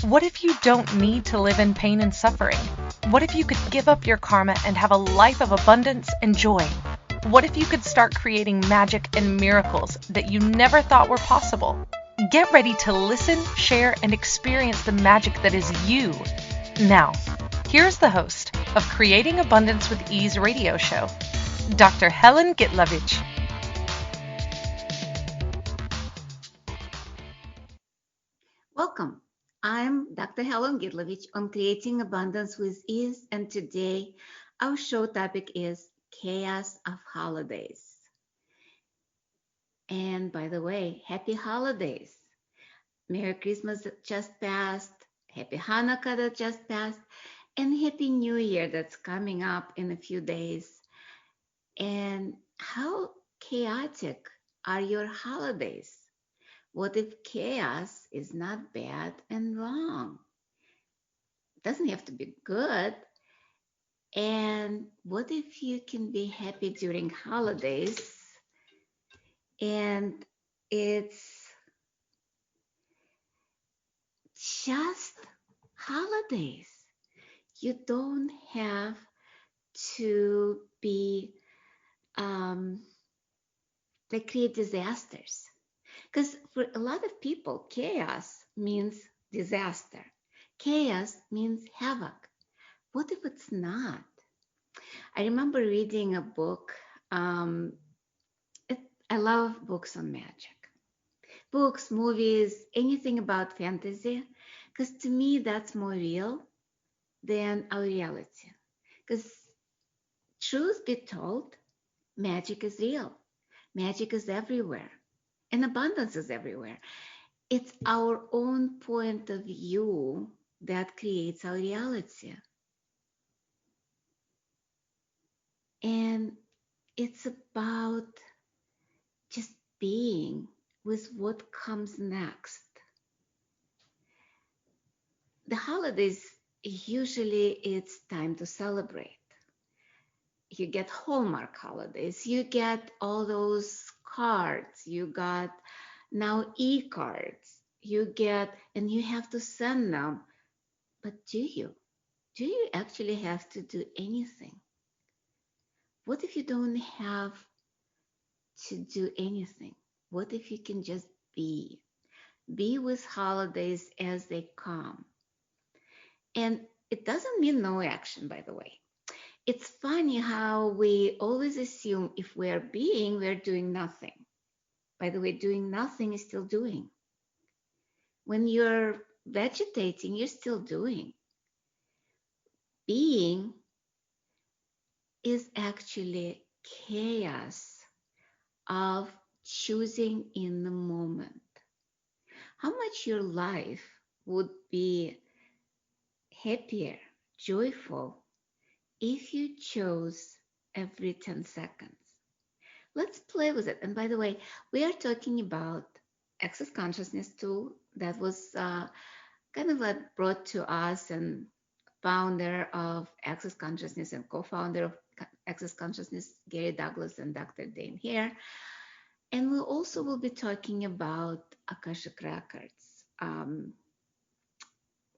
What if you don't need to live in pain and suffering? What if you could give up your karma and have a life of abundance and joy? What if you could start creating magic and miracles that you never thought were possible? Get ready to listen, share, and experience the magic that is you. Now, here's the host of Creating Abundance with Ease radio show, Dr. Helen Gitlevich. Welcome. I'm Dr. Helen Gitlevich on Creating Abundance with Ease, and today our show topic is Chaos of Holidays. And by the way, happy holidays. Merry Christmas that just passed, Happy Hanukkah that just passed, and Happy New Year that's coming up in a few days. And how chaotic are your holidays? What if chaos is not bad and wrong? It doesn't have to be good. And what if you can be happy during holidays and it's just holidays? You don't have to be create disasters. Because for a lot of people, chaos means disaster. Chaos means havoc. What if it's not? I remember reading a book. I love books on magic. Books, movies, anything about fantasy. Because to me, that's more real than our reality. Because truth be told, magic is real. Magic is everywhere. And abundance is everywhere. It's our own point of view that creates our reality. And it's about just being with what comes next. The holidays, usually it's time to celebrate. You get Hallmark holidays, you get all those cards, you got now e-cards, you get, and you have to send them. But do you? Do you actually have to do anything? What if you don't have to do anything? What if you can just be? Be with holidays as they come. And it doesn't mean no action, by the way. It's funny how we always assume if we're being, we're doing nothing. By the way, doing nothing is still doing. When you're vegetating, you're still doing. Being is actually chaos of choosing in the moment. How much your life would be happier, joyful, if you chose every 10 seconds. Let's play with it. And by the way, we are talking about Access Consciousness tool that was kind of like brought to us, and founder of Access Consciousness and co-founder of Access Consciousness, Gary Douglas and Dr. Dane here. And we also will be talking about Akashic Records,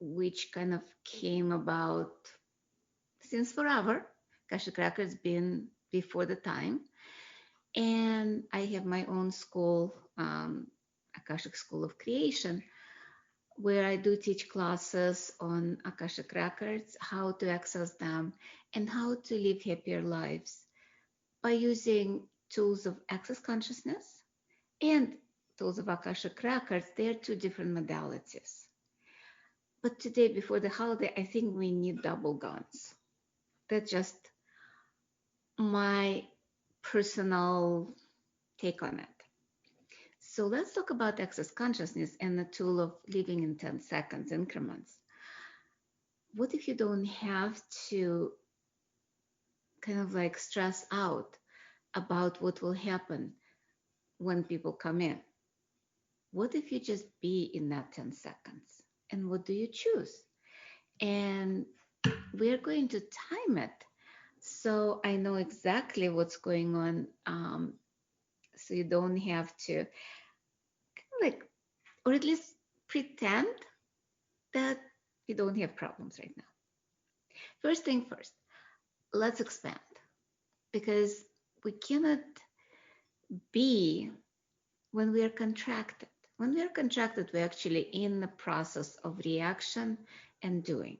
which kind of came about since forever. Akashic Records been before the time. And I have my own school, Akashic School of Creation, where I do teach classes on Akashic Records, how to access them, and how to live happier lives by using tools of Access Consciousness and tools of Akashic Records. They are two different modalities. But today, before the holiday, I think we need double guns. That's just my personal take on it. So let's talk about Access Consciousness and the tool of living in 10 seconds increments. What if you don't have to kind of like stress out about what will happen when people come in? What if you just be in that 10 seconds? And what do you choose? And we're going to time it so I know exactly what's going on, so you don't have to kind of like, or at least pretend that we don't have problems right now. First thing first, let's expand, because we cannot be when we are contracted. When we are contracted, we're actually in the process of reaction and doing.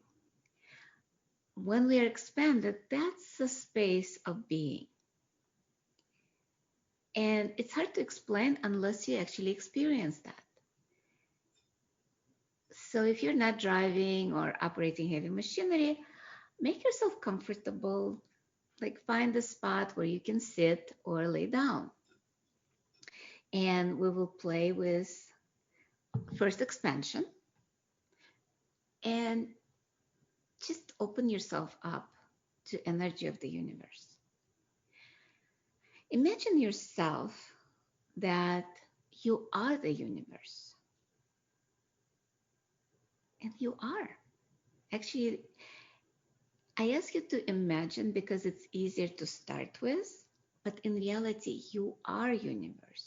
When we are expanded, that's the space of being. And it's hard to explain unless you actually experience that. So if you're not driving or operating heavy machinery, make yourself comfortable, like find a spot where you can sit or lay down. And we will play with first expansion, and just open yourself up to energy of the universe. Imagine yourself that you are the universe. And you are. Actually, I ask you to imagine because it's easier to start with, but in reality, you are universe.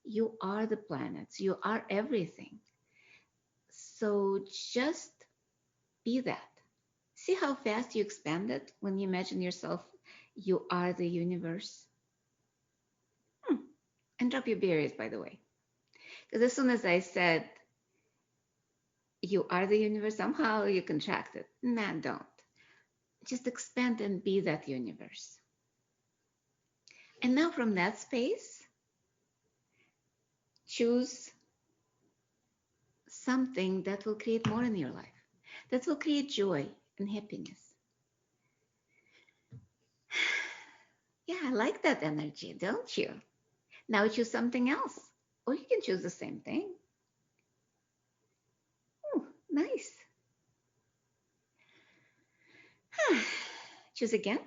You are the planets. You are everything. So just be that. See how fast you expand it when you imagine yourself, you are the universe. And drop your barriers, by the way. Because as soon as I said, you are the universe, somehow you contracted. Nah, don't. Just expand and be that universe. And now from that space, choose something that will create more in your life, that will create joy and happiness. Yeah, I like that energy, don't you? Now choose something else, or you can choose the same thing. Oh, nice. Choose again,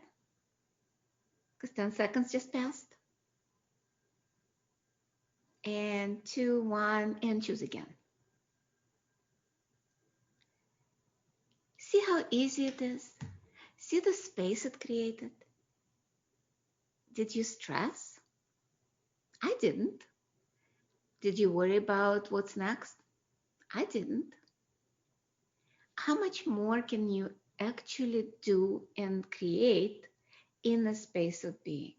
because 10 seconds just passed. And 2, 1, and choose again. See how easy it is? See the space it created? Did you stress? I didn't. Did you worry about what's next? I didn't. How much more can you actually do and create in the space of being?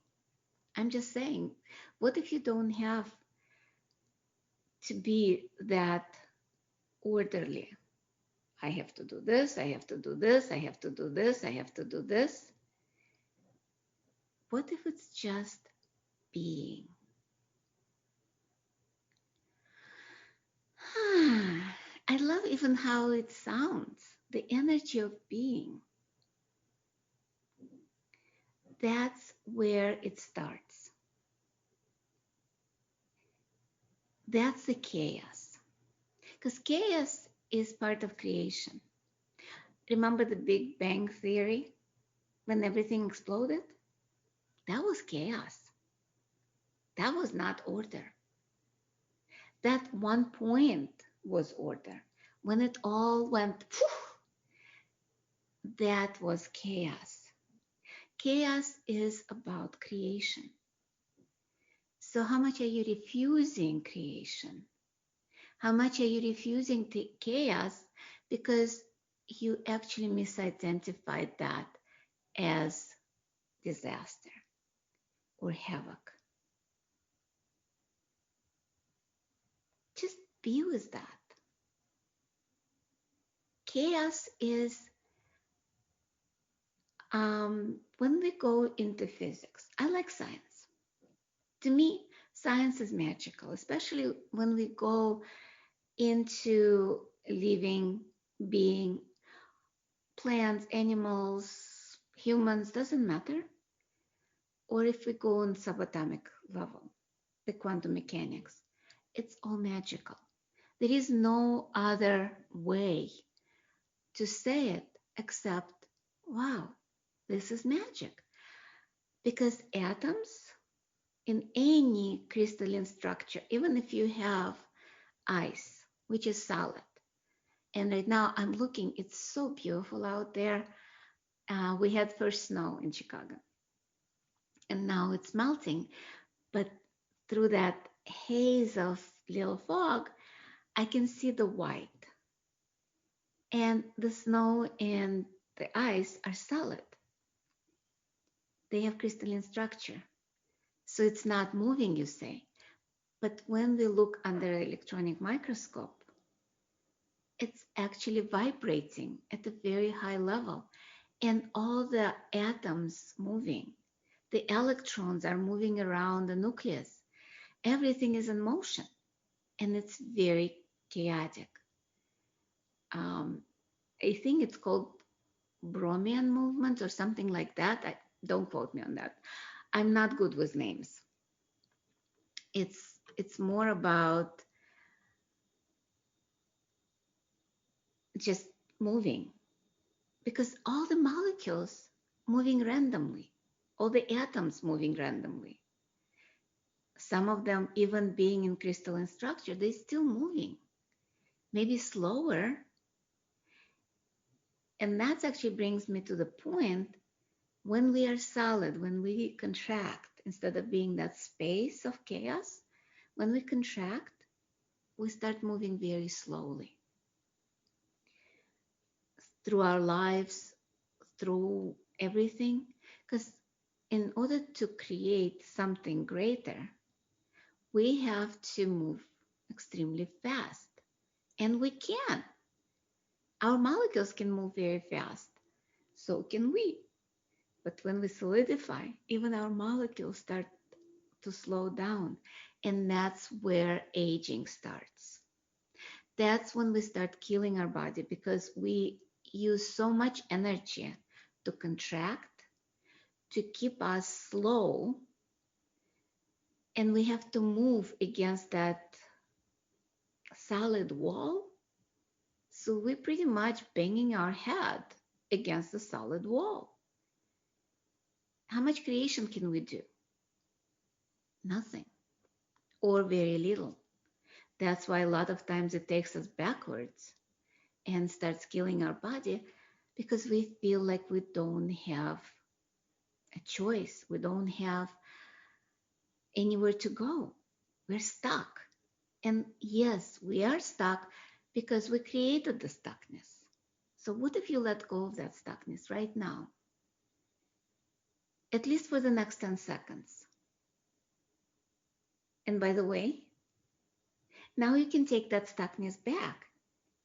I'm just saying, what if you don't have to be that orderly? I have to do this, I have to do this, I have to do this, I have to do this. What if it's just being? I love even how it sounds, the energy of being. That's where it starts. That's the chaos. Because chaos is part of creation. Remember the Big Bang Theory? When everything exploded? That was chaos. That was not order. That one point was order. When it all went, that was chaos. Chaos is about creation. So how much are you refusing creation? How much are you refusing chaos because you actually misidentified that as disaster or havoc? Just be with that. Chaos is when we go into physics. I like science. To me, science is magical, especially when we go into living being, plants, animals, humans, doesn't matter. Or if we go on subatomic level, the quantum mechanics, it's all magical. There is no other way to say it except, wow, this is magic. Because atoms in any crystalline structure, even if you have ice, which is solid, and right now I'm looking, it's so beautiful out there. We had first snow in Chicago, and now it's melting. But through that haze of little fog, I can see the white. And the snow and the ice are solid. They have crystalline structure. So it's not moving, you say. But when we look under an electronic microscope, it's actually vibrating at a very high level. And all the atoms moving, the electrons are moving around the nucleus. Everything is in motion, and it's very chaotic. Um, I think it's called Bromian movement or something like that. Don't quote me on that. I'm not good with names. It's more about just moving, because all the molecules moving randomly, all the atoms moving randomly. Some of them even being in crystalline structure, they're still moving, maybe slower. And that actually brings me to the point, when we are solid, when we contract, instead of being that space of chaos, when we contract, we start moving very slowly through our lives, through everything. Because in order to create something greater, we have to move extremely fast. And we can. Our molecules can move very fast. So can we. But when we solidify, even our molecules start to slow down. And that's where aging starts. That's when we start killing our body, because we use so much energy to contract, to keep us slow, and we have to move against that solid wall. So we're pretty much banging our head against the solid wall. How much creation can we do? Nothing, or very little. That's why a lot of times it takes us backwards and starts killing our body, because we feel like we don't have a choice. We don't have anywhere to go. We're stuck. And yes, we are stuck because we created the stuckness. So what if you let go of that stuckness right now? At least for the next 10 seconds. And by the way, now you can take that stuckness back,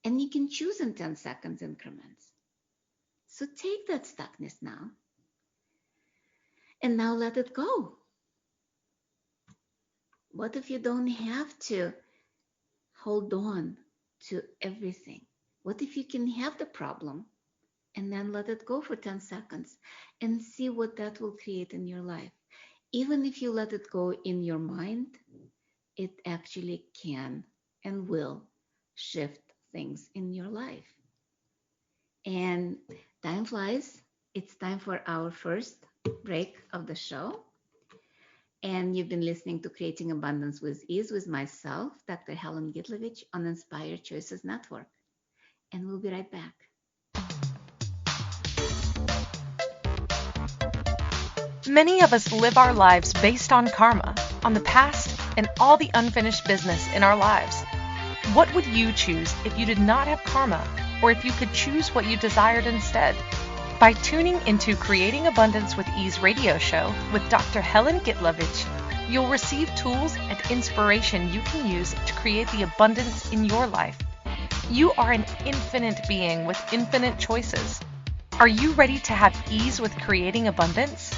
and you can choose in 10 seconds increments. So take that stuckness now, and now let it go. What if you don't have to hold on to everything? What if you can have the problem and then let it go for 10 seconds and see what that will create in your life? Even if you let it go in your mind, it actually can and will shift things in your life. And time flies. It's time for our first break of the show. And you've been listening to Creating Abundance with Ease with myself, Dr. Helen Gitlevich, on Inspired Choices Network. And we'll be right back. Many of us live our lives based on karma, on the past, and all the unfinished business in our lives. What would you choose if you did not have karma, or if you could choose what you desired instead? By tuning into Creating Abundance with Ease radio show with Dr. Helen Gitlevich, you'll receive tools and inspiration you can use to create the abundance in your life. You are an infinite being with infinite choices. Are you ready to have ease with creating abundance?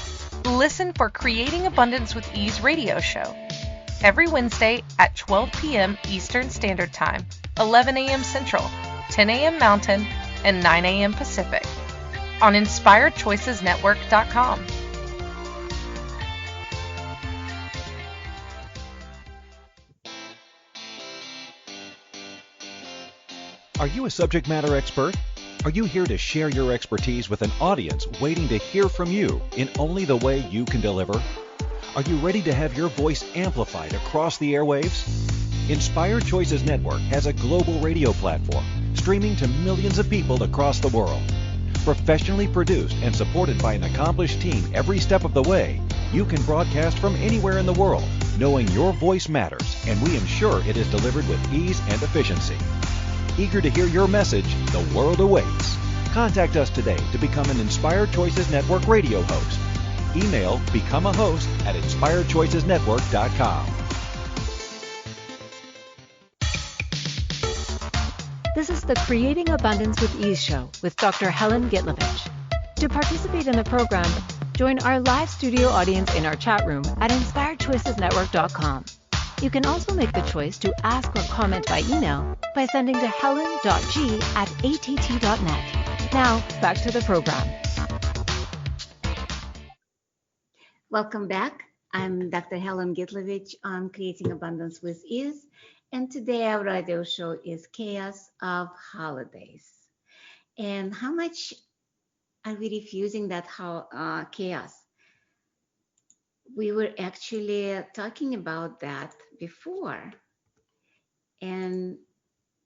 Listen for Creating Abundance with Ease radio show every Wednesday at 12 p.m. Eastern Standard Time, 11 a.m. Central, 10 a.m. Mountain, and 9 a.m. Pacific on InspiredChoicesNetwork.com. Are you a subject matter expert? Are you here to share your expertise with an audience waiting to hear from you in only the way you can deliver? Are you ready to have your voice amplified across the airwaves? Inspired Choices Network has a global radio platform streaming to millions of people across the world. Professionally produced and supported by an accomplished team every step of the way, you can broadcast from anywhere in the world, knowing your voice matters, and we ensure it is delivered with ease and efficiency. Eager to hear your message, the world awaits. Contact us today to become an Inspired Choices Network radio host. Email becomeahost@inspiredchoicesnetwork.com. This is the Creating Abundance with Ease show with Dr. Helen Gitlevich. To participate in the program, join our live studio audience in our chat room at inspiredchoicesnetwork.com. You can also make the choice to ask or comment by email by sending to helen.g@att.net. Now, back to the program. Welcome back. I'm Dr. Helen Gitlevich on Creating Abundance with Ease, and today our radio show is Chaos of Holidays. And how much are we refusing that chaos? We were actually talking about that before, and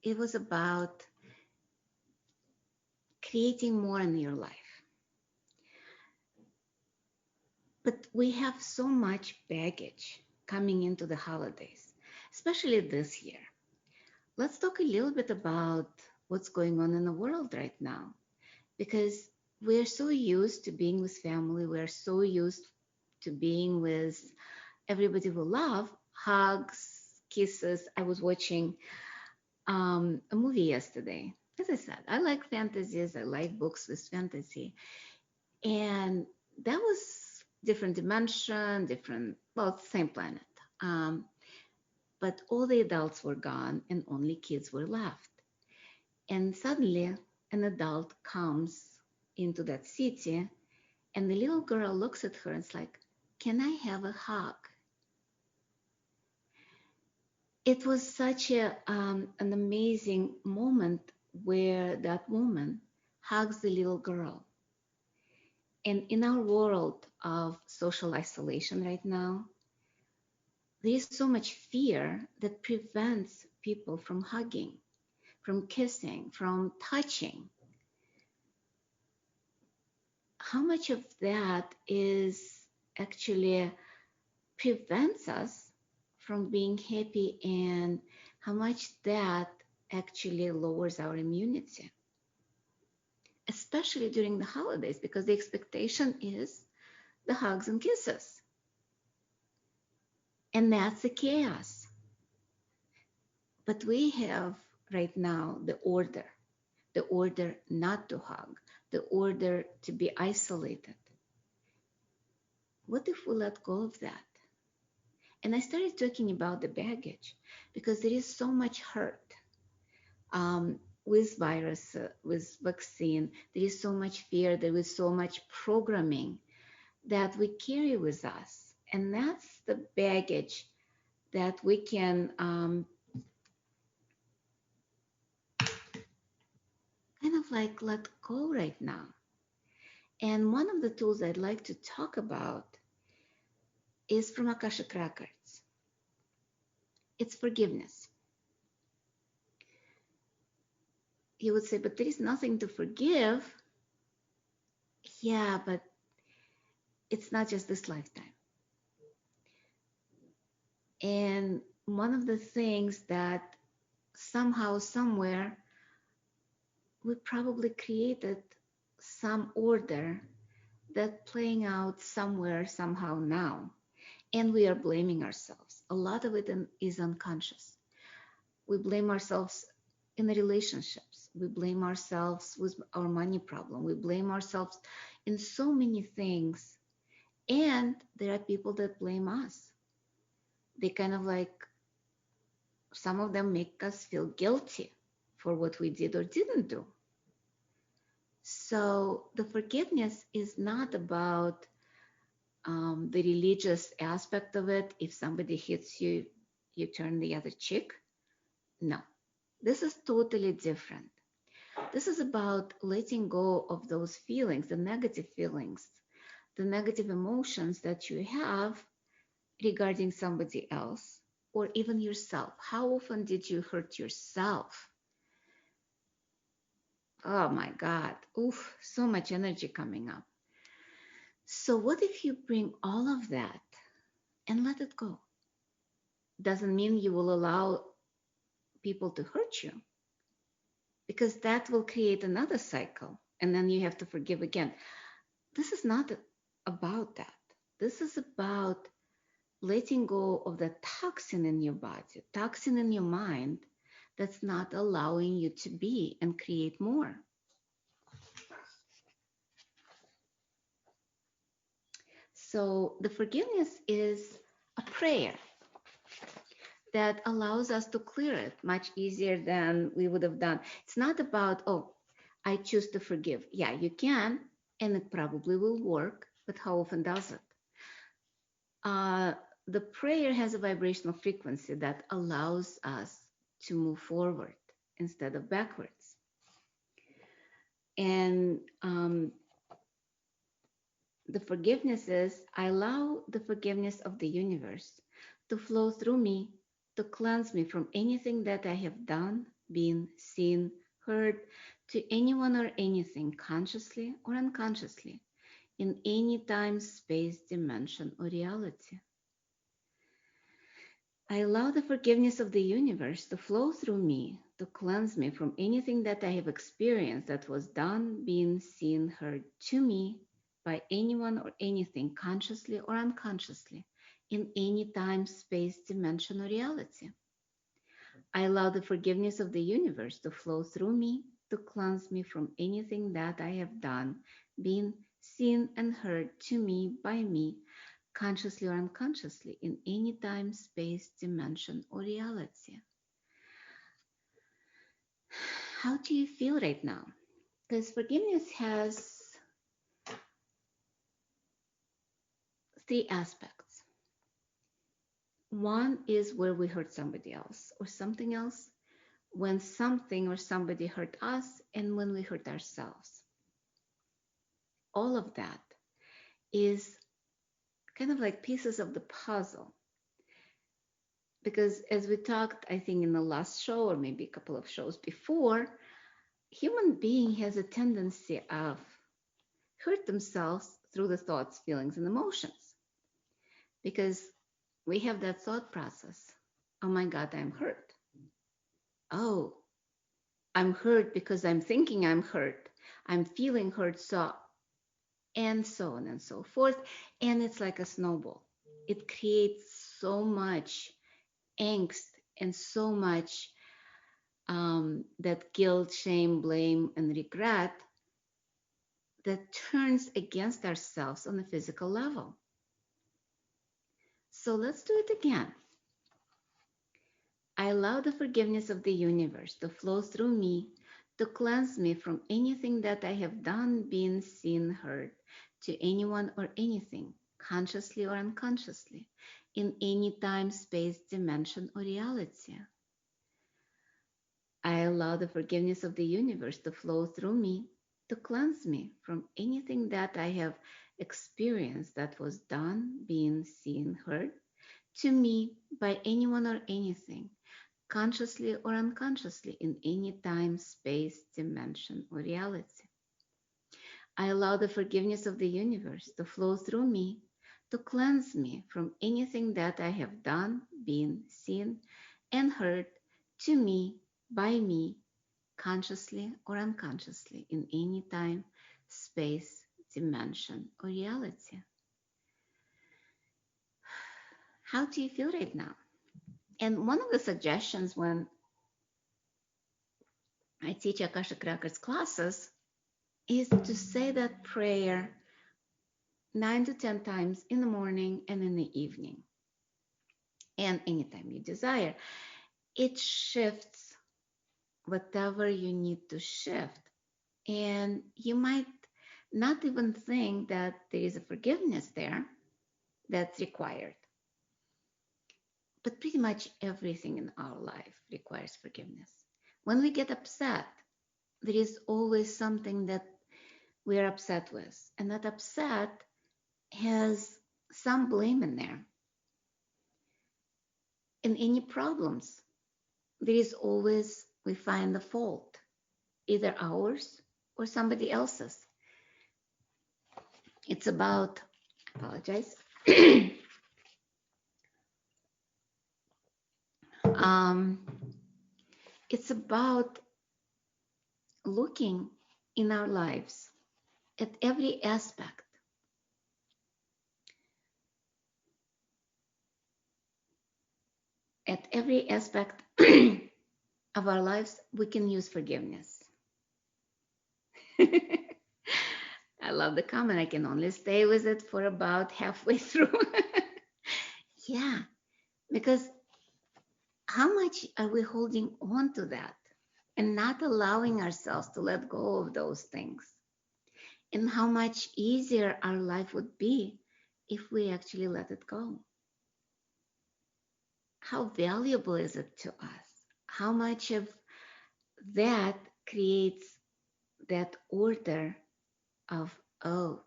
it was about creating more in your life. But we have so much baggage coming into the holidays, especially this year. Let's talk a little bit about what's going on in the world right now, because we're so used to being with family. We're so used to being with everybody we love, hugs, kisses. I was watching a movie yesterday. As I said, I like fantasies. I like books with fantasy. And that was different dimension, same planet. But all the adults were gone and only kids were left. And suddenly an adult comes into that city and the little girl looks at her and it's like, can I have a hug? It was such an amazing moment where that woman hugs the little girl. And in our world of social isolation right now, there is so much fear that prevents people from hugging, from kissing, from touching. How much of that is actually prevents us from being happy, and how much that actually lowers our immunity, especially during the holidays, because the expectation is the hugs and kisses. And that's the chaos. But we have right now the order not to hug, the order to be isolated. What if we let go of that? And I started talking about the baggage because there is so much hurt with virus, with vaccine. There is so much fear. There is so much programming that we carry with us. And that's the baggage that we can kind of like let go right now. And one of the tools I'd like to talk about is from Akashic Records. It's forgiveness. You would say, but there is nothing to forgive. Yeah, but it's not just this lifetime. And one of the things that somehow, somewhere, we probably created some order that playing out somewhere, somehow now. And we are blaming ourselves. A lot of it is unconscious. We blame ourselves in the relationships. We blame ourselves with our money problem. We blame ourselves in so many things. And there are people that blame us. They kind of like, some of them make us feel guilty for what we did or didn't do. So the forgiveness is not about the religious aspect of it. If somebody hits you, you turn the other cheek. No, this is totally different. This is about letting go of those feelings, the negative feelings, the negative emotions that you have regarding somebody else or even yourself. How often did you hurt yourself? Oh my God. Oof, so much energy coming up. So what if you bring all of that and let it go? Doesn't mean you will allow people to hurt you. because that will create another cycle. And then you have to forgive again. This is not about that. This is about letting go of the toxin in your body, toxin in your mind that's not allowing you to be and create more. So the forgiveness is a prayer that allows us to clear it much easier than we would have done. It's not about, oh, I choose to forgive. Yeah, you can, and it probably will work, but how often does it? The prayer has a vibrational frequency that allows us to move forward instead of backwards. And the forgiveness is, I allow the forgiveness of the universe to flow through me, to cleanse me from anything that I have done, been, seen, heard, to anyone or anything, consciously or unconsciously, in any time, space, dimension, or reality. I allow the forgiveness of the universe to flow through me, to cleanse me from anything that I have experienced that was done, been, seen, heard to me by anyone or anything, consciously or unconsciously, in any time, space, dimension, or reality. I allow the forgiveness of the universe to flow through me, to cleanse me from anything that I have done, been, seen, and heard to me by me, consciously or unconsciously, in any time, space, dimension, or reality. How do you feel right now? Because forgiveness has 3 aspects. One is where we hurt somebody else or something else, when something or somebody hurt us, and when we hurt ourselves. All of that is kind of like pieces of the puzzle. Because as we talked, I think in the last show or maybe a couple of shows before, human being has a tendency of hurt themselves through the thoughts, feelings, and emotions. Because we have that thought process. Oh my God, I'm hurt. Oh, I'm hurt because I'm thinking I'm hurt. I'm feeling hurt, and so on and so forth. And it's like a snowball. It creates so much angst and so much that guilt, shame, blame, and regret that turns against ourselves on a physical level. So let's do it again. I allow the forgiveness of the universe to flow through me, to cleanse me from anything that I have done, been, seen, heard, to anyone or anything, consciously or unconsciously, in any time, space, dimension, or reality. I allow the forgiveness of the universe to flow through me, to cleanse me from anything that I have experienced that was done, been, seen, heard, to me by anyone or anything, consciously or unconsciously, in any time, space, dimension, or reality. I allow the forgiveness of the universe to flow through me, to cleanse me from anything that I have done, been, seen, and heard, to me, by me, consciously or unconsciously, in any time, space, dimension, or reality. How do you feel right now? And one of the suggestions when I teach Akashic Records classes is to say that prayer 9 to 10 times in the morning and in the evening, and anytime you desire. It shifts whatever you need to shift. And you might not even think that there is a forgiveness there that's required. But pretty much everything in our life requires forgiveness. When we get upset, there is always something that we're upset with. And that upset has some blame in there. In any problems, there is always, we find the fault, either ours or somebody else's. It's about, apologize. It's about looking in our lives at every aspect, of our lives, we can use forgiveness. I love the comment. I can only stay with it for about halfway through. Yeah, because how much are we holding on to that and not allowing ourselves to let go of those things? And how much easier our life would be if we actually let it go? How valuable is it to us? How much of that creates that order of, oh,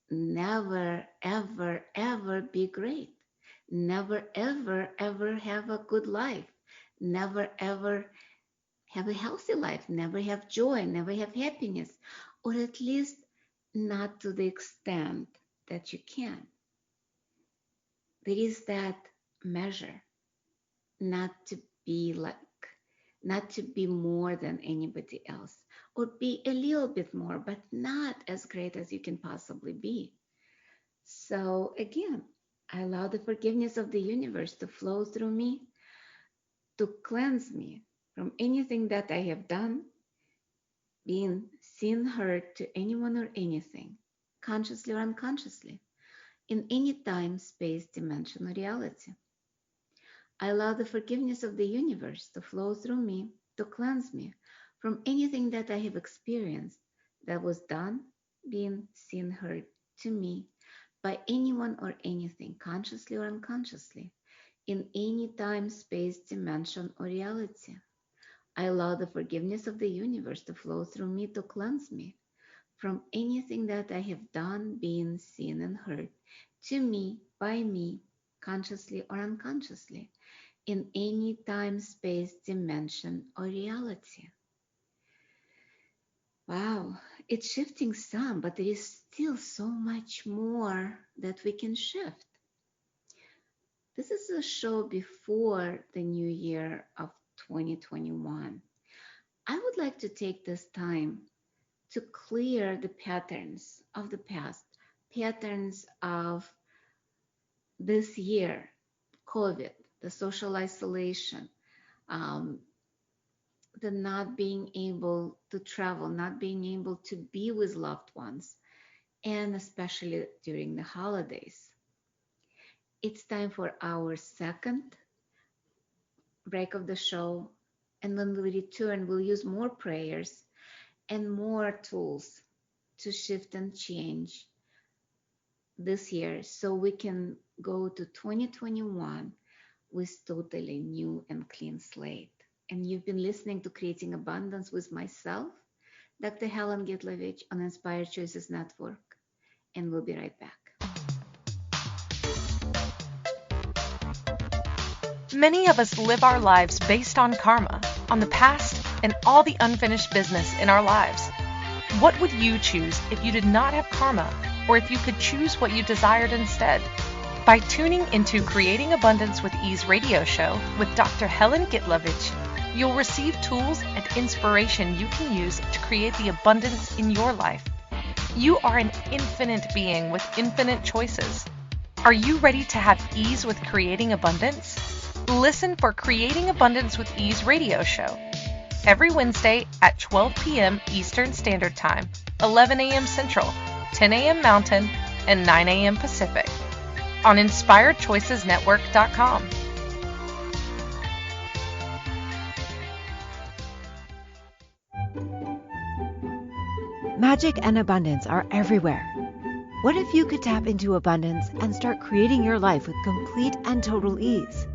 never, ever, ever be great. Never, ever, ever have a good life. Never, ever have a healthy life. Never have joy. Never have happiness. Or at least not to the extent that you can. There is that measure, not to be more than anybody else, or be a little bit more, but not as great as you can possibly be. So again, I allow the forgiveness of the universe to flow through me, to cleanse me from anything that I have done, being seen, hurt to anyone or anything, consciously or unconsciously, in any time, space, dimension, or reality. I allow the forgiveness of the universe to flow through me, to cleanse me from anything that I have experienced that was done, being seen, heard to me by anyone or anything, consciously or unconsciously, in any time, space, dimension, or reality. I allow the forgiveness of the universe to flow through me, to cleanse me from anything that I have done, been, seen, and heard to me, by me, consciously or unconsciously, in any time, space, dimension, or reality. Wow, it's shifting some, but there is still so much more that we can shift. This is a show before the new year of 2021. I would like to take this time to clear the patterns of the past, patterns of this year, COVID, the social isolation, the not being able to travel, not being able to be with loved ones, and especially during the holidays. It's time for our second break of the show. And when we return, we'll use more prayers and more tools to shift and change this year so we can go to 2021 with totally new and clean slate. And you've been listening to Creating Abundance with myself, Dr. Helen Gitlevich, on Inspired Choices Network. And we'll be right back. Many of us live our lives based on karma, on the past, and all the unfinished business in our lives. What would you choose if you did not have karma, or if you could choose what you desired instead? By tuning into Creating Abundance with Ease radio show with Dr. Helen Gitlevich, you'll receive tools and inspiration you can use to create the abundance in your life. You are an infinite being with infinite choices. Are you ready to have ease with creating abundance? Listen for Creating Abundance with Ease radio show every Wednesday at 12 p.m. Eastern Standard Time, 11 a.m. Central, 10 a.m. Mountain, and 9 a.m. Pacific on InspiredChoicesNetwork.com. Magic and abundance are everywhere. What if you could tap into abundance and start creating your life with complete and total ease?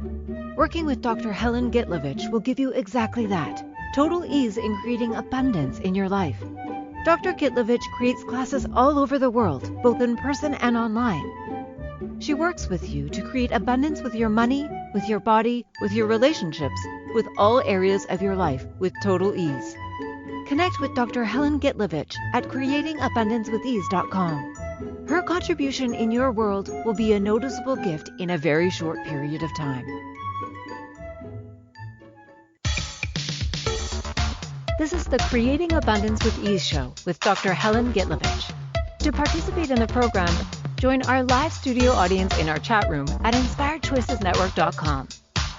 Working with Dr. Helen Gitlevich will give you exactly that, total ease in creating abundance in your life. Dr. Gitlevich creates classes all over the world, both in person and online. She works with you to create abundance with your money, with your body, with your relationships, with all areas of your life with total ease. Connect with Dr. Helen Gitlevich at creatingabundancewithease.com. Her contribution in your world will be a noticeable gift in a very short period of time. This is the Creating Abundance with Ease show with Dr. Helen Gitlevich. To participate in the program, join our live studio audience in our chat room at inspiredchoicesnetwork.com.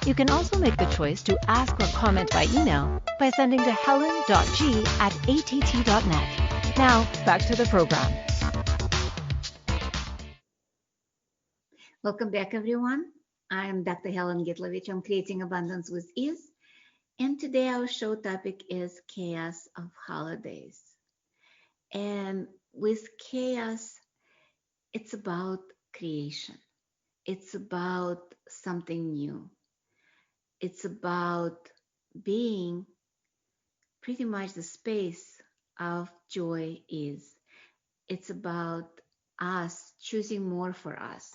You can also make the choice to ask or comment by email by sending to helen.g@att.net. Now, back to the program. Welcome back, everyone. I am Dr. Helen Gitlevich. I'm Creating Abundance with Ease. And today our show topic is chaos of holidays. And with chaos, it's about creation. It's about something new. It's about being pretty much the space of joy is. It's about us choosing more for us.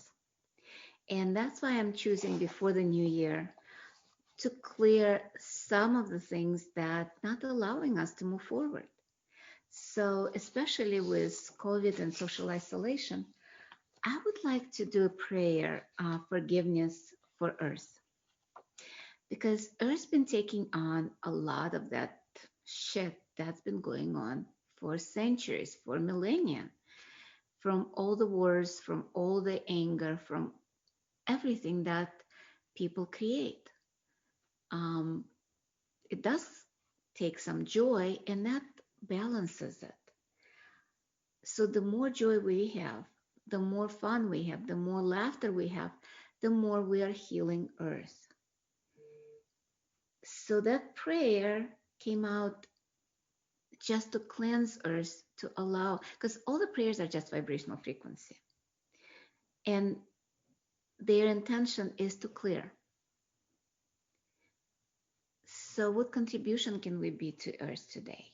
And that's why I'm choosing before the new year to clear some of the things that not allowing us to move forward. So especially with COVID and social isolation, I would like to do a prayer of forgiveness for Earth. Because Earth's been taking on a lot of that shit that's been going on for centuries, for millennia, from all the wars, from all the anger, from everything that people create. It does take some joy, and that balances it. So the more joy we have, the more fun we have, the more laughter we have, the more we are healing Earth. So that prayer came out just to cleanse Earth, to allow, because all the prayers are just vibrational frequency. And their intention is to clear. So what contribution can we be to Earth today?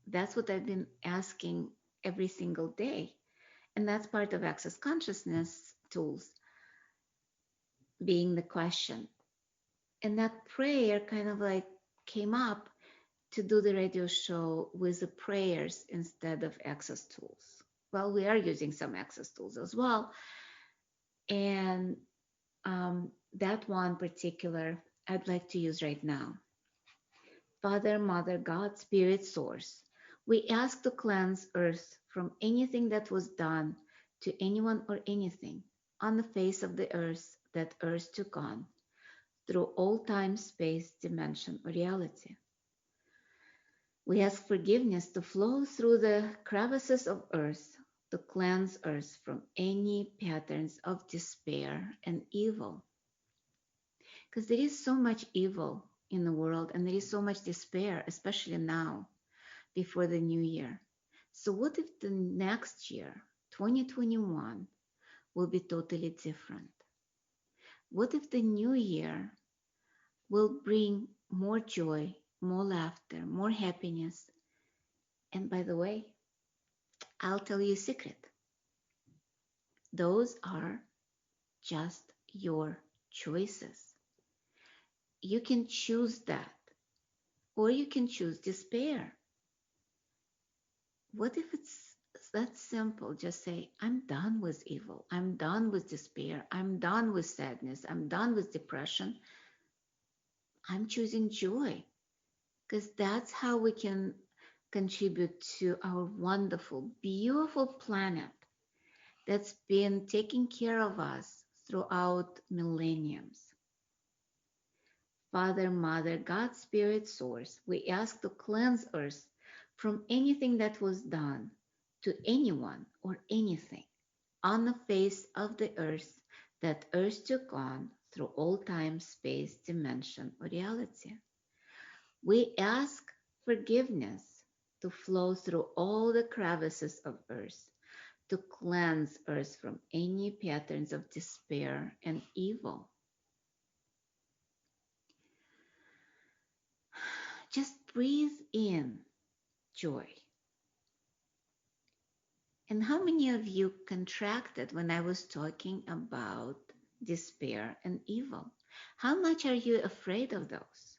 That's what I've been asking every single day. And that's part of Access Consciousness tools, being the question. And that prayer kind of like came up to do the radio show with the prayers instead of Access tools. Well, we are using some Access tools as well. And that one particular I'd like to use right now. Father, Mother, God, Spirit, Source, we ask to cleanse Earth from anything that was done to anyone or anything on the face of the Earth that Earth took on through all time, space, dimension, or reality. We ask forgiveness to flow through the crevices of Earth to cleanse Earth from any patterns of despair and evil. Because there is so much evil in the world, and there is so much despair, especially now, before the new year. So what if the next year, 2021, will be totally different? What if the new year will bring more joy, more laughter, more happiness? And by the way, I'll tell you a secret. Those are just your choices. You can choose that, or you can choose despair. What if it's that simple? Just say, I'm done with evil. I'm done with despair. I'm done with sadness. I'm done with depression. I'm choosing joy, because that's how we can contribute to our wonderful, beautiful planet that's been taking care of us throughout millenniums. Father, Mother, God, Spirit, Source, we ask to cleanse Earth from anything that was done to anyone or anything on the face of the Earth that Earth took on through all time, space, dimension, or reality. We ask forgiveness to flow through all the crevices of Earth to cleanse Earth from any patterns of despair and evil. Just breathe in joy. And how many of you contracted when I was talking about despair and evil? How much are you afraid of those?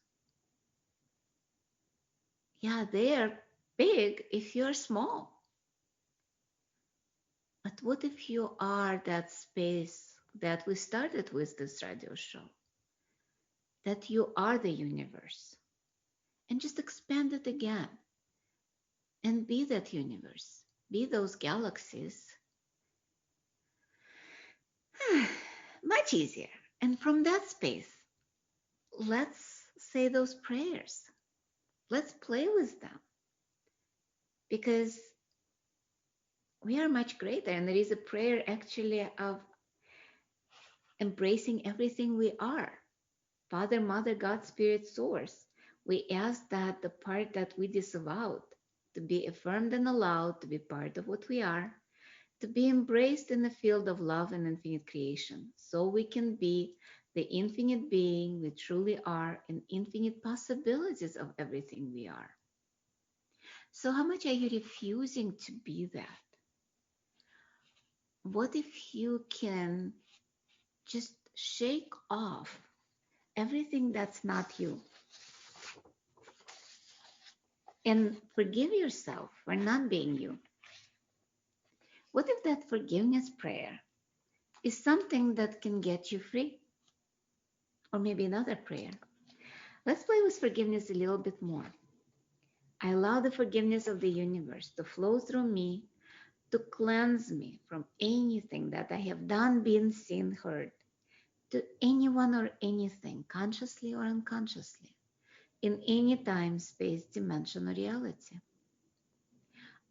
Yeah, they are big if you're small. But what if you are that space that we started with this radio show? That you are the universe. and just expand it again and be that universe, be those galaxies. Much easier. And from that space, let's say those prayers. Let's play with them, because we are much greater. And there is a prayer actually of embracing everything we are. Father, Mother, God, Spirit, Source. We ask that the part that we disavowed to be affirmed and allowed to be part of what we are, to be embraced in the field of love and infinite creation, so we can be the infinite being we truly are and infinite possibilities of everything we are. So how much are you refusing to be that? What if you can just shake off everything that's not you and forgive yourself for not being you? What if that forgiveness prayer is something that can get you free? Or maybe another prayer. Let's play with forgiveness a little bit more. I allow the forgiveness of the universe to flow through me, to cleanse me from anything that I have done, been, seen, heard, to anyone or anything, consciously or unconsciously, in any time, space, dimension, or reality.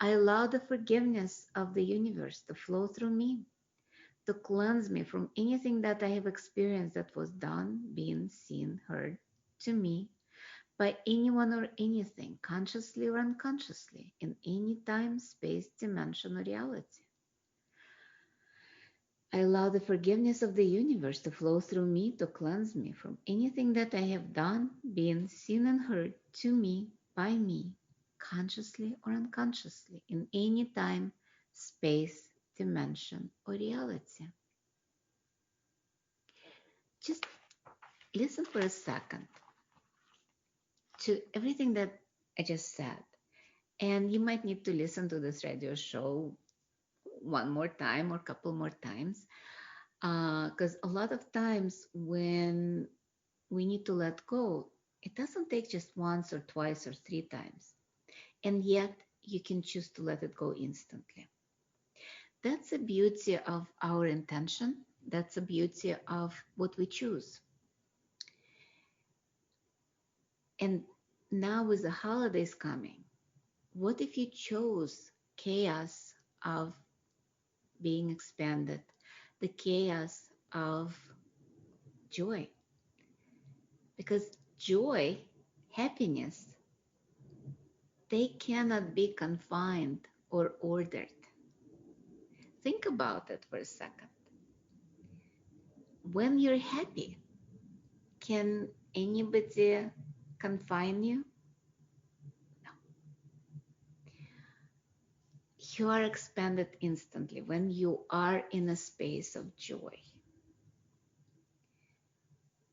I allow the forgiveness of the universe to flow through me, to cleanse me from anything that I have experienced that was done, been, seen, heard to me by anyone or anything, consciously or unconsciously, in any time, space, dimension, or reality. I allow the forgiveness of the universe to flow through me, to cleanse me from anything that I have done, been, seen, and heard to me, by me, consciously or unconsciously, in any time, space, dimension, or reality. Just listen for a second to everything that I just said. And you might need to listen to this radio show one more time or a couple more times, because a lot of times when we need to let go, it doesn't take just once or twice or three times. And yet you can choose to let it go instantly. That's the beauty of our intention. That's the beauty of what we choose. And now with the holidays coming, what if you chose chaos of being expanded, the chaos of joy? Because joy, happiness, they cannot be confined or ordered. Think about it for a second. When you're happy, can anybody confine you? No. You are expanded instantly when you are in a space of joy.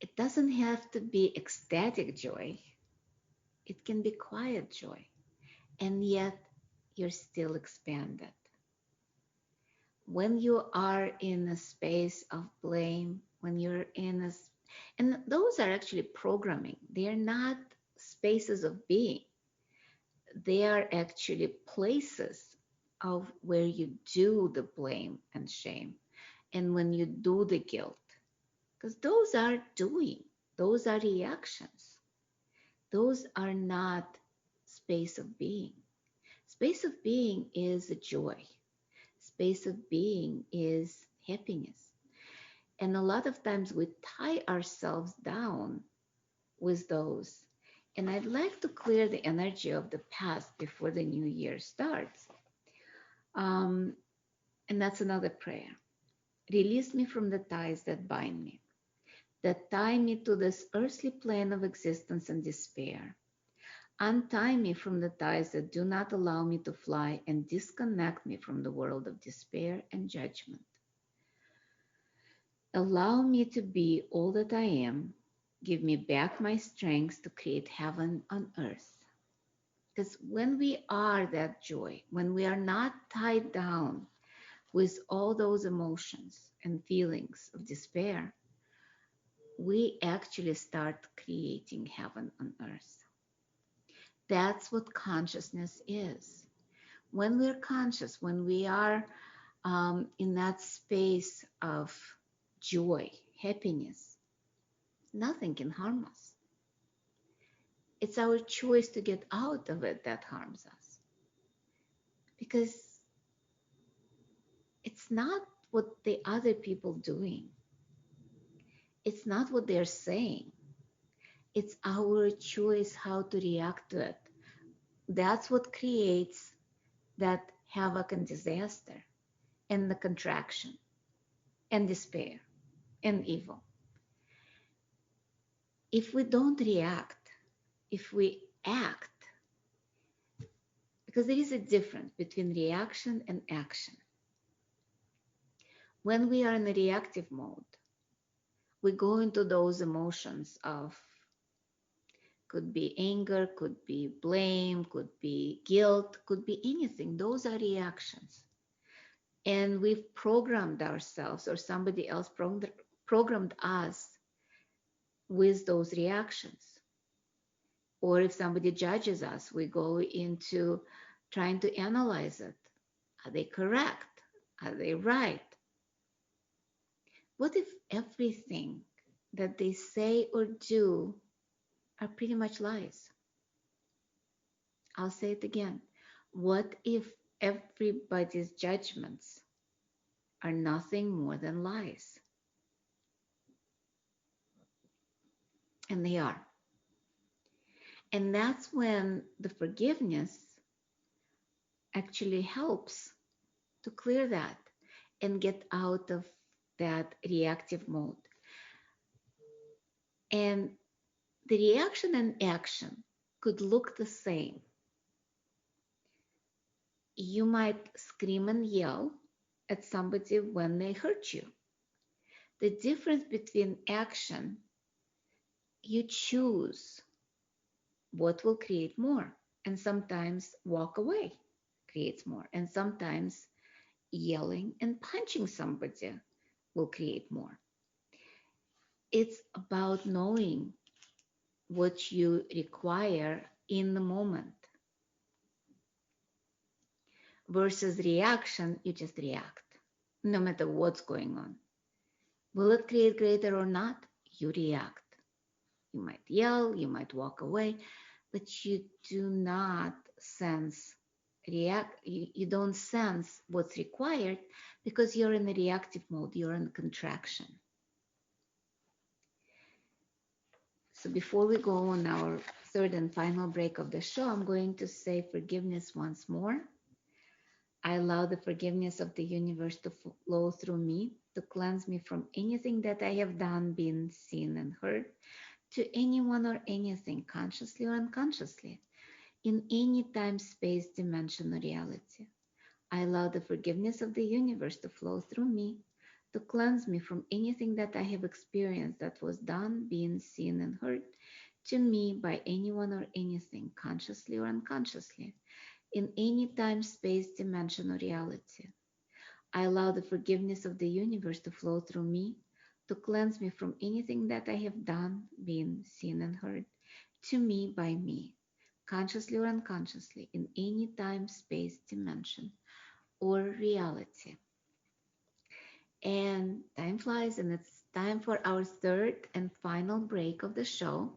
It doesn't have to be ecstatic joy. It can be quiet joy. And yet you're still expanded. When you are in a space of blame, when you're in a, and those are actually programming. They are not spaces of being. They are actually places of where you do the blame and shame, and when you do the guilt, because those are doing, those are reactions. Those are not space of being. Space of being is a joy. Space of being is happiness. And a lot of times we tie ourselves down with those. And I'd like to clear the energy of the past before the new year starts. And that's another prayer. Release me from the ties that bind me, that tie me to this earthly plane of existence and despair. Untie me from the ties that do not allow me to fly and disconnect me from the world of despair and judgment. Allow me to be all that I am. Give me back my strength to create heaven on earth. Because when we are that joy, when we are not tied down with all those emotions and feelings of despair, we actually start creating heaven on earth. That's what consciousness is. When we're conscious, when we are in that space of joy, happiness, nothing can harm us. It's our choice to get out of it that harms us. Because it's not what the other people doing. It's not what they're saying. It's our choice how to react to it. That's what creates that havoc and disaster and the contraction and despair and evil. If we don't react, if we act, because there is a difference between reaction and action. When we are in a reactive mode, we go into those emotions of, could be anger, could be blame, could be guilt, could be anything. Those are reactions. And we've programmed ourselves, or somebody else programmed us with those reactions. Or if somebody judges us, we go into trying to analyze it. Are they correct? Are they right? What if everything that they say or do are pretty much lies? I'll say it again. What if everybody's judgments are nothing more than lies? And they are. And that's when the forgiveness actually helps to clear that and get out of that reactive mode. And the reaction and action could look the same. You might scream and yell at somebody when they hurt you. The difference between action, you choose what will create more. And sometimes walk away creates more. And sometimes yelling and punching somebody will create more. It's about knowing what you require in the moment. Versus reaction, you just react, no matter what's going on. Will it create greater or not? You react. You might yell, you might walk away, but you do not sense you don't sense what's required because you're in a reactive mode, you're in contraction. So before we go on our third and final break of the show, I'm going to say forgiveness once more. I allow the forgiveness of the universe to flow through me, to cleanse me from anything that I have done, been, seen, and heard, to anyone or anything, consciously or unconsciously, in any time, space, dimension, or reality. I allow the forgiveness of the universe to flow through me, to cleanse me from anything that I have experienced that was done, been, seen, and heard to me by anyone or anything, consciously or unconsciously, in any time, space, dimension, or reality. I allow the forgiveness of the universe to flow through me, to cleanse me from anything that I have done, been, seen, and heard to me by me, consciously or unconsciously, in any time, space, dimension, or reality. And time flies, and it's time for our third and final break of the show.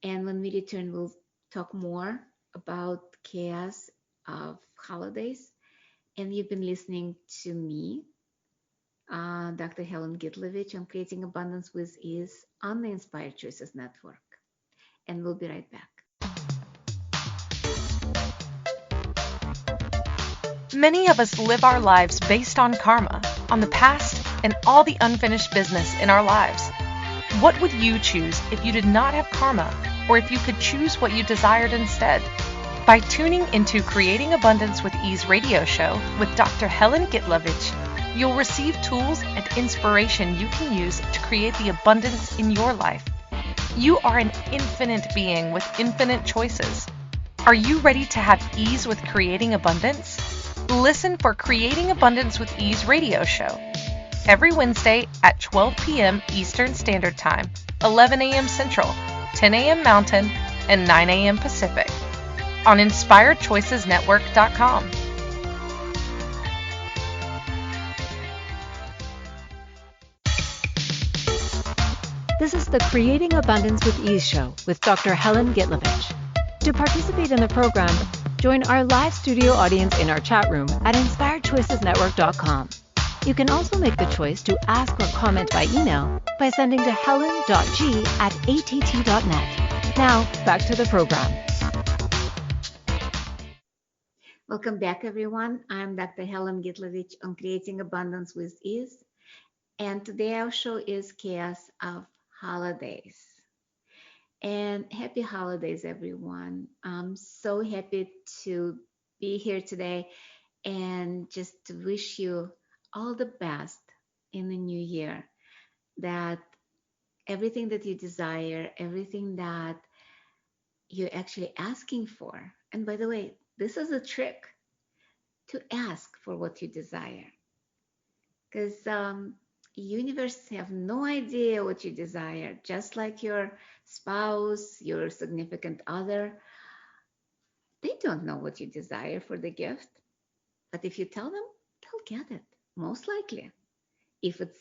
And when we return, we'll talk more about chaos of holidays. And you've been listening to me, Dr. Helen Gitlevich, on Creating Abundance with Ease on the Inspired Choices Network. And we'll be right back. Many of us live our lives based on karma, on the past, and all the unfinished business in our lives. What would you choose if you did not have karma, or if you could choose what you desired instead? By tuning into Creating Abundance with Ease radio show with Dr. Helen Gitlevich, you'll receive tools and inspiration you can use to create the abundance in your life. You are an infinite being with infinite choices. Are you ready to have ease with creating abundance? Listen for Creating Abundance with Ease radio show every Wednesday at 12 p.m. Eastern Standard Time, 11 a.m. Central, 10 a.m. Mountain, and 9 a.m. Pacific on inspiredchoicesnetwork.com. This is the Creating Abundance with Ease show with Dr. Helen Gitlevich. To participate in the program, join our live studio audience in our chat room at inspiredchoicesnetwork.com. You can also make the choice to ask or comment by email by sending to helen.g@att.net. Now, back to the program. Welcome back, everyone. I'm Dr. Helen Gitlevich on Creating Abundance with Ease. And today our show is Chaos of Holidays. And happy holidays, everyone. I'm so happy to be here today and just to wish you all the best in the new year. That everything that you desire, everything that you're actually asking for. And by the way, this is a trick to ask for what you desire. Because universe have no idea what you desire, just like your spouse, your significant other. They don't know what you desire for the gift. But if you tell them, they'll get it, most likely, if it's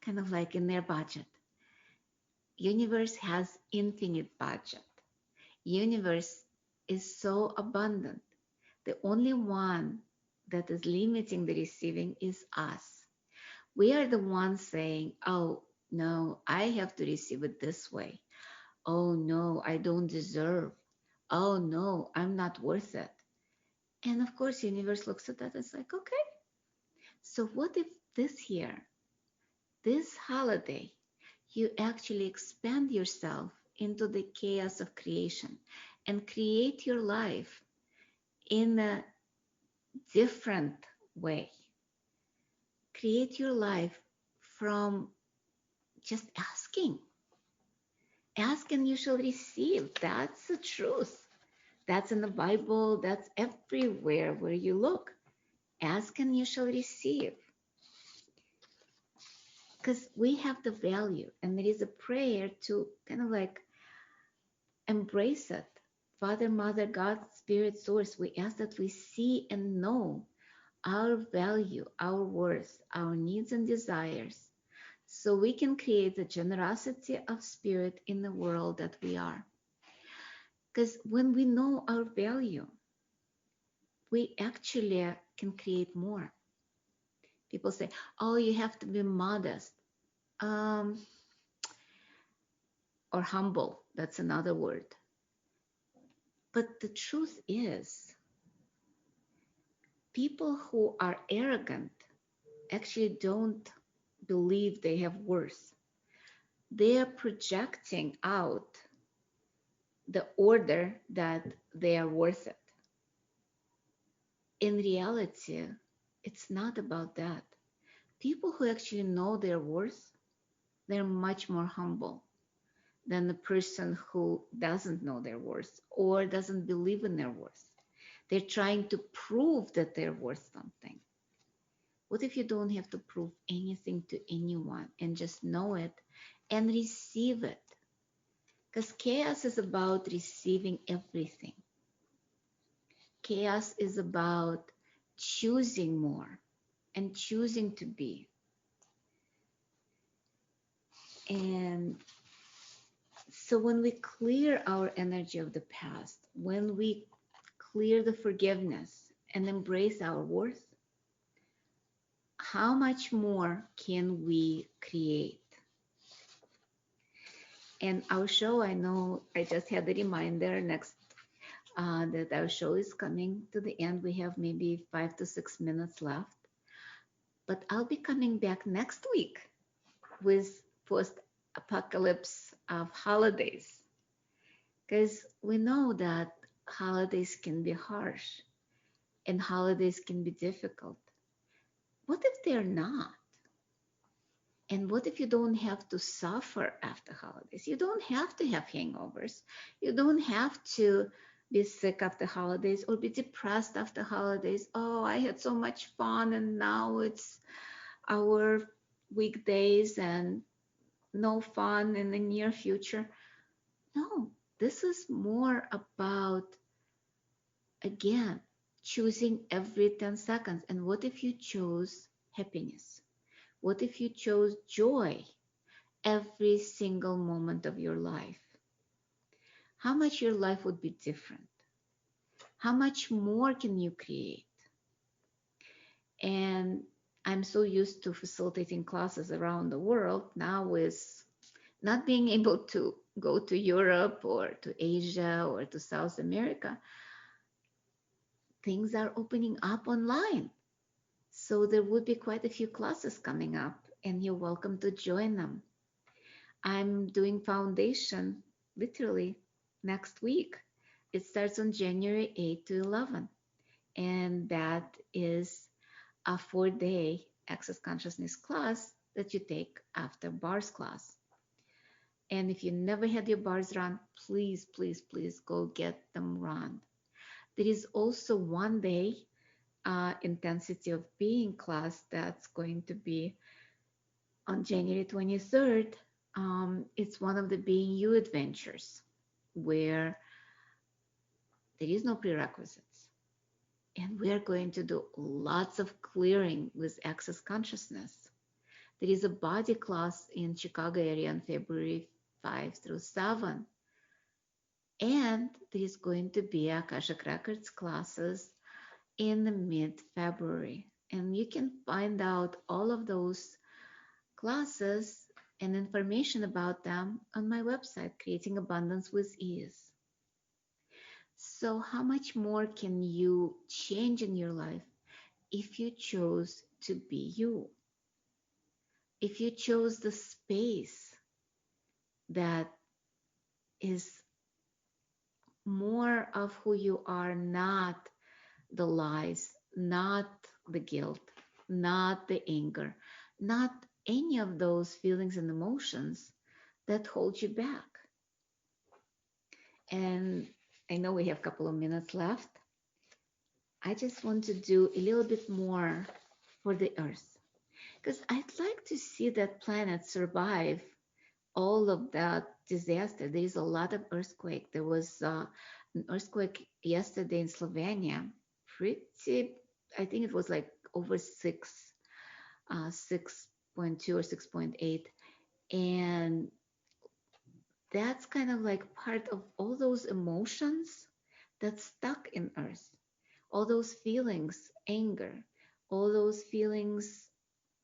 kind of like in their budget. Universe has infinite budget. Universe is so abundant. The only one that is limiting the receiving is us. We are the ones saying, oh, no, I have to receive it this way. Oh, no, I don't deserve. Oh, no, I'm not worth it. And of course, universe looks at that and it's like, okay, so what if this year, this holiday, you actually expand yourself into the chaos of creation and create your life in a different way. Create your life from just asking. Ask and you shall receive. That's the truth. That's in the Bible. That's everywhere where you look. Ask and you shall receive. Because we have the value, and there is a prayer to kind of like embrace it. Father, Mother, God, Spirit, Source, we ask that we see and know our value, our worth, our needs and desires, so we can create the generosity of spirit in the world that we are. Because when we know our value, we actually can create more. People say, oh, you have to be modest or humble. That's another word. But the truth is, people who are arrogant actually don't believe they have worth. They are projecting out the order that they are worth it. In reality, it's not about that. People who actually know their worth, they're much more humble than the person who doesn't know their worth or doesn't believe in their worth. They're trying to prove that they're worth something. What if you don't have to prove anything to anyone and just know it and receive it? Because chaos is about receiving everything. Chaos is about choosing more and choosing to be. And so when we clear our energy of the past, when we clear the forgiveness and embrace our worth, how much more can we create? And our show, I know I just had the reminder that our show is coming to the end. We have maybe 5 to 6 minutes left. But I'll be coming back next week with post-apocalypse of holidays. Because we know that holidays can be harsh and holidays can be difficult. What if they're not? And what if you don't have to suffer after holidays? You don't have to have hangovers. You don't have to be sick after holidays or be depressed after holidays. Oh, I had so much fun and now it's our weekdays and no fun in the near future. No, this is more about Again, choosing every 10 seconds. And what if you chose happiness? What if you chose joy every single moment of your life? How much your life would be different? How much more can you create? And I'm so used to facilitating classes around the world now, with not being able to go to Europe or to Asia or to South America. Things are opening up online. So there would be quite a few classes coming up, and you're welcome to join them. I'm doing foundation literally next week. It starts on January 8 to 11, and that is a 4-day Access Consciousness class that you take after bars class. And if you never had your bars run, please, please, please go get them run. There is also 1-day intensity of being class that's going to be on January 23rd. It's one of the Being You adventures where there is no prerequisites. And we are going to do lots of clearing with Access Consciousness. There is a body class in Chicago area on February 5 through 7. And there is going to be Akashic Records classes in the mid-February. And you can find out all of those classes and information about them on my website, Creating Abundance with Ease. So how much more can you change in your life if you chose to be you? If you chose the space that is more of who you are, not the lies, not the guilt, not the anger, not any of those feelings and emotions that hold you back. And I know we have a couple of minutes left. I just want to do a little bit more for the earth, because I'd like to see that planet survive all of that disaster. There is a lot of earthquake. There was an earthquake yesterday in Slovenia. I think it was like over 6.2 or 6.8. And that's kind of like part of all those emotions that's stuck in earth. All those feelings, anger, all those feelings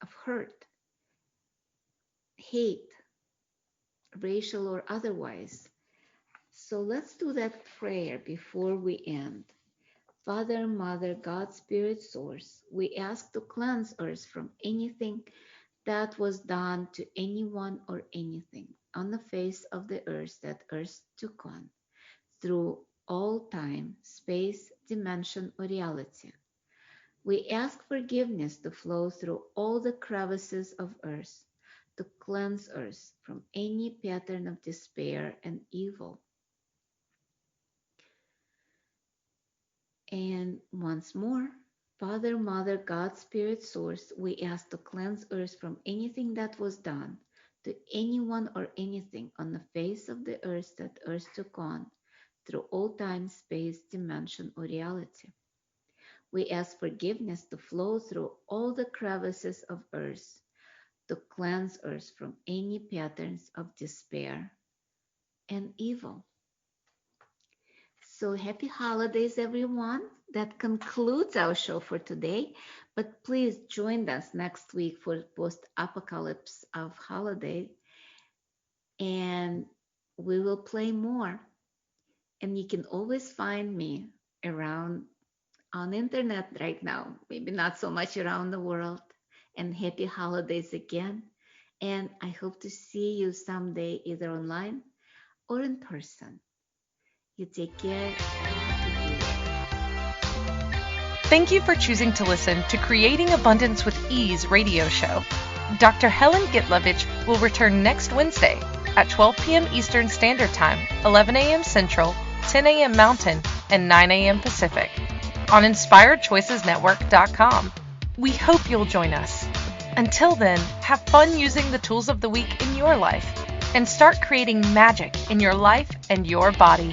of hurt, hate, racial or otherwise. So let's do that prayer before we end. Father, Mother, God, Spirit, Source, we ask to cleanse earth from anything that was done to anyone or anything on the face of the earth that earth took on through all time, space, dimension, or reality. We ask forgiveness to flow through all the crevices of earth, to cleanse earth from any pattern of despair and evil. And once more, Father, Mother, God, Spirit, Source, we ask to cleanse earth from anything that was done to anyone or anything on the face of the earth that earth took on through all time, space, dimension, or reality. We ask forgiveness to flow through all the crevices of earth, to cleanse earth from any patterns of despair and evil. So happy holidays, everyone. That concludes our show for today. But please join us next week for post-apocalypse of holiday. And we will play more. And you can always find me around on the internet right now. Maybe not so much around the world. And happy holidays again. And I hope to see you someday either online or in person. You take care. Thank you for choosing to listen to Creating Abundance with Ease radio show. Dr. Helen Gitlevich will return next Wednesday at 12 p.m. Eastern Standard Time, 11 a.m. Central, 10 a.m. Mountain, and 9 a.m. Pacific on InspiredChoicesNetwork.com. We hope you'll join us. Until then, have fun using the tools of the week in your life and start creating magic in your life and your body.